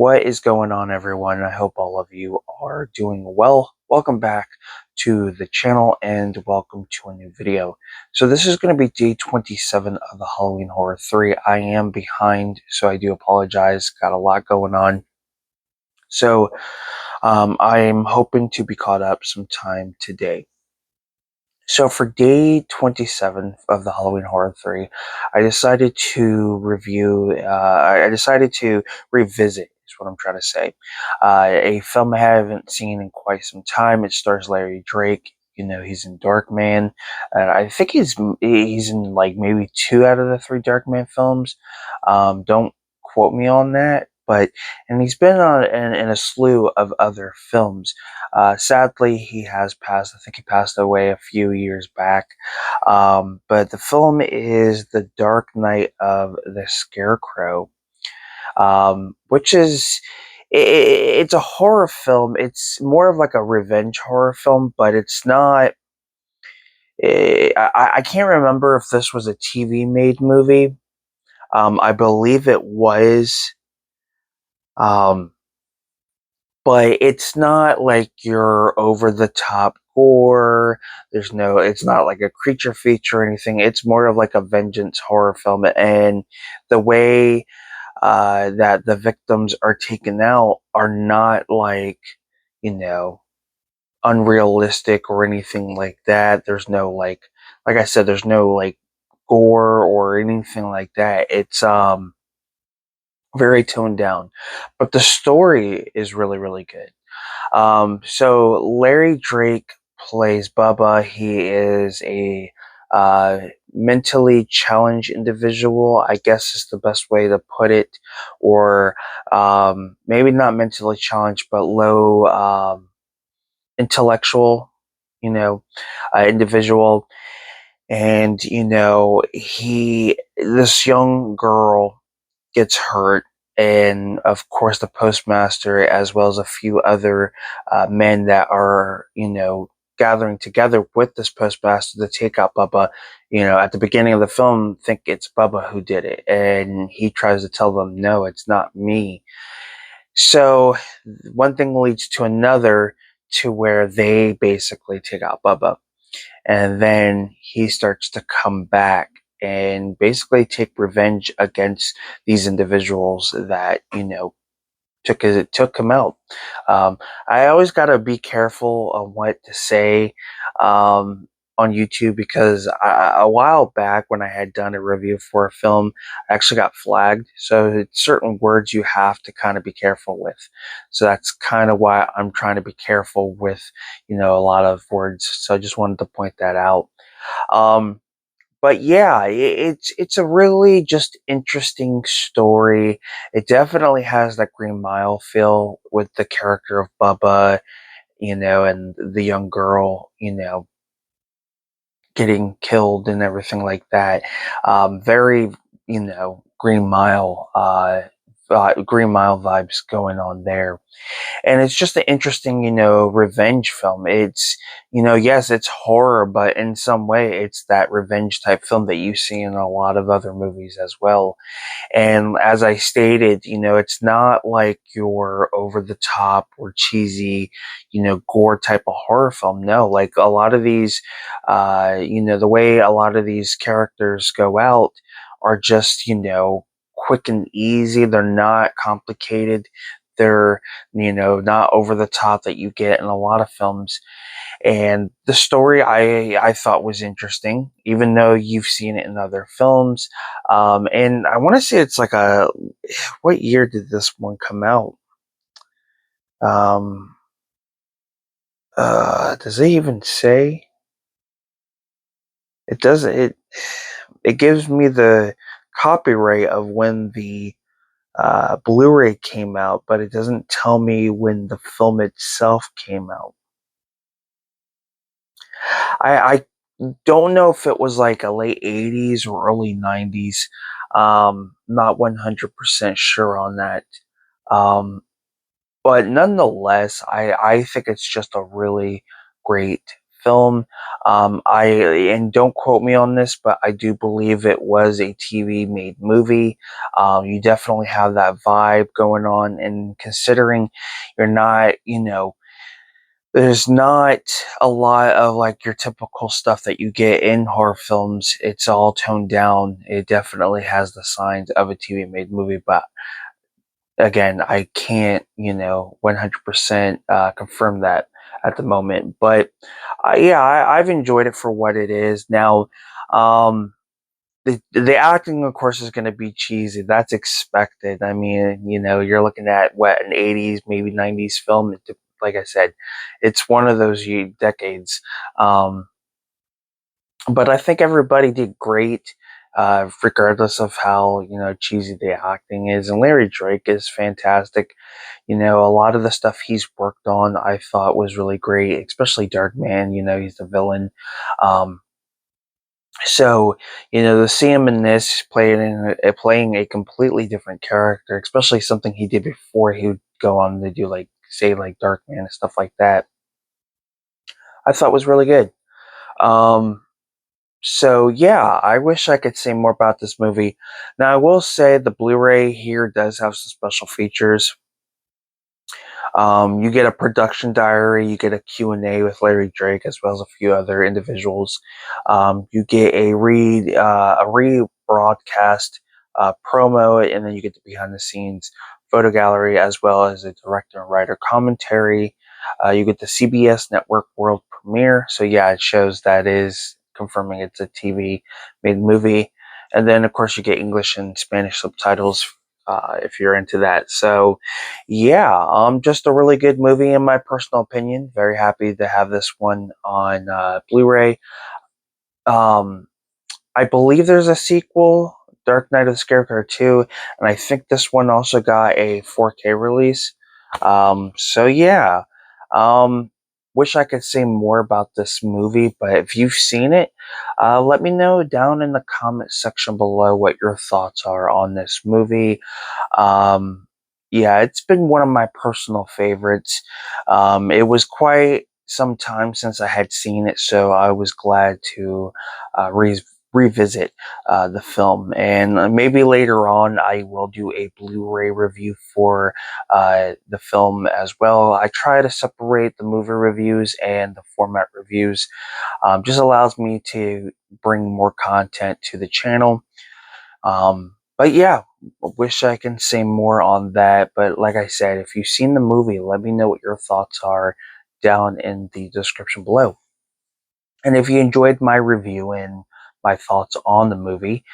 What is going on, everyone? I hope all of you are doing well. Welcome back to the channel and welcome to a new video. So this is going to be day 27 of the Halloween Horror 3. I am behind, so I do apologize. Got a lot going on. So I'm hoping to be caught up sometime today. So for day 27 of the Halloween Horror 3, I decided to I decided to revisit, is what I'm trying to say. A film I haven't seen in quite some time. It stars Larry Drake. You know, he's in Darkman. And I think he's in like maybe 2 out of the 3 Darkman films. Don't quote me on that. And he's been in a slew of other films. Sadly, he has passed. I think he passed away a few years back. But the film is The Dark Night of the Scarecrow, which is it's a horror film. It's more of like a revenge horror film, but it's not. I can't remember if this was a TV made movie. I believe it was. Um, but it's not like your over the top gore. It's not like a creature feature or anything. It's more of like a vengeance horror film. And the way that the victims are taken out are not like, you know, unrealistic or anything like that. There's no like I said, there's no like gore or anything like that. It's very toned down, but the story is really, really good. So Larry Drake plays Bubba. He is a mentally challenged individual, I guess is the best way to put it, or maybe not mentally challenged, but low intellectual, individual. And this young girl gets hurt, and of course the postmaster, as well as a few other men that are gathering together with this postmaster to take out Bubba, at the beginning of the film think it's Bubba who did it, and he tries to tell them, no, it's not me. So one thing leads to another, to where they basically take out Bubba, and then he starts to come back and basically take revenge against these individuals that took him out. I always got to be careful on what to say on YouTube, because a while back when I had done a review for a film, I actually got flagged. So it's certain words you have to kind of be careful with. So that's kind of why I'm trying to be careful with a lot of words. So I just wanted to point that out. Um, but yeah, it's a really just interesting story. It definitely has that Green Mile feel with the character of Bubba, and the young girl, getting killed and everything like that. Very, Green Mile vibes going on there. And it's just an interesting, revenge film. It's, yes, it's horror, but in some way it's that revenge type film that you see in a lot of other movies as well. And as I stated, it's not like your over the top or cheesy, gore type of horror film. No, like a lot of these, the way a lot of these characters go out are just, quick and easy. They're not complicated. They're, not over the top that you get in a lot of films. And the story I thought was interesting, even though you've seen it in other films. And I want to say it's like what year did this one come out? Um, does it even say? It doesn't. It gives me the copyright of when the Blu-ray came out, but it doesn't tell me when the film itself came out. I don't know if it was like a late 80s or early 90s. Not 100% sure on that. But nonetheless, I think it's just a really great film. And don't quote me on this, but I do believe it was a TV made movie. You definitely have that vibe going on, and considering you're not, there's not a lot of like your typical stuff that you get in horror films. It's all toned down. It definitely has the signs of a TV made movie, but again, I can't, 100% confirm that at the moment. But yeah, I've enjoyed it for what it is. Now, um, the acting, of course, is going to be cheesy. That's expected. I mean, you're looking at what, an '80s, maybe '90s film. Like I said, it's one of those decades. Um, but I think everybody did great, regardless of how cheesy the acting is. And Larry Drake is fantastic. A lot of the stuff he's worked on, I thought was really great, especially Dark Man. He's the villain. Um, so, to see him in this playing a completely different character, especially something he did before he would go on to do like say like Dark Man and stuff like that, I thought was really good. Um, so yeah, I wish I could say more about this movie. Now I will say the Blu-ray here does have some special features. You get a production diary, you get a Q&A with Larry Drake as well as a few other individuals. You get a rebroadcast promo, and then you get the behind the scenes photo gallery as well as a director and writer commentary. You get the CBS Network World Premiere. So yeah, it shows that is confirming it's a TV made movie. And then of course you get English and Spanish subtitles if you're into that. So yeah, just a really good movie in my personal opinion. Very happy to have this one on Blu-ray. Um, I believe there's a sequel, Dark Knight of the Scarecrow 2, and I think this one also got a 4K release. So yeah, um, wish I could say more about this movie, but if you've seen it, let me know down in the comment section below what your thoughts are on this movie. Um, yeah, it's been one of my personal favorites. It was quite some time since I had seen it, so I was glad to revisit the film. And maybe later on, I will do a Blu-ray review for the film as well. I try to separate the movie reviews and the format reviews. Just allows me to bring more content to the channel. But yeah, I wish I can say more on that. But like I said, if you've seen the movie, let me know what your thoughts are down in the description below. And if you enjoyed my review and my thoughts on the movie,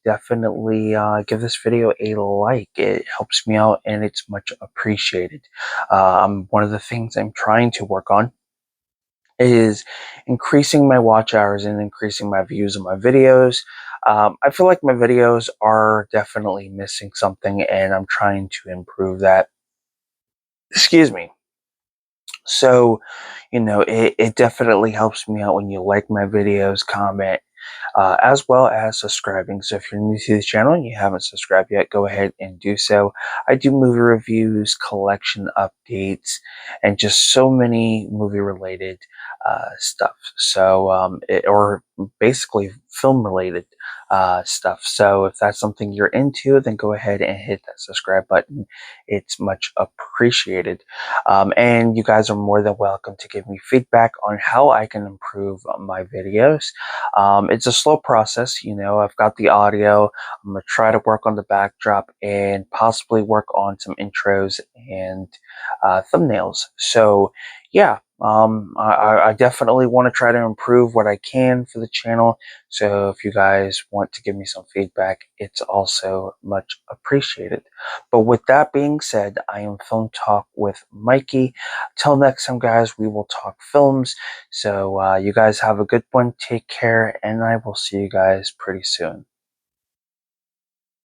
definitely give this video a like. It helps me out and it's much appreciated. One of the things I'm trying to work on is increasing my watch hours and increasing my views of my videos. I feel like my videos are definitely missing something, and I'm trying to improve that. Excuse me. So, it definitely helps me out when you like my videos, comment, as well as subscribing. So if you're new to the channel and you haven't subscribed yet, go ahead and do so. I do movie reviews, collection updates, and just so many movie related stuff. So, or basically film related stuff. So if that's something you're into, then go ahead and hit that subscribe button. It's much appreciated. And you guys are more than welcome to give me feedback on how I can improve my videos. It's a slow process. I've got the audio. I'm going to try to work on the backdrop and possibly work on some intros and thumbnails. So yeah, I definitely want to try to improve what I can for the channel. So if you guys want to give me some feedback, it's also much appreciated. But with that being said, I am Film Talk with Mikey. Till next time, guys, we will talk films. So you guys have a good one. Take care, and I will see you guys pretty soon.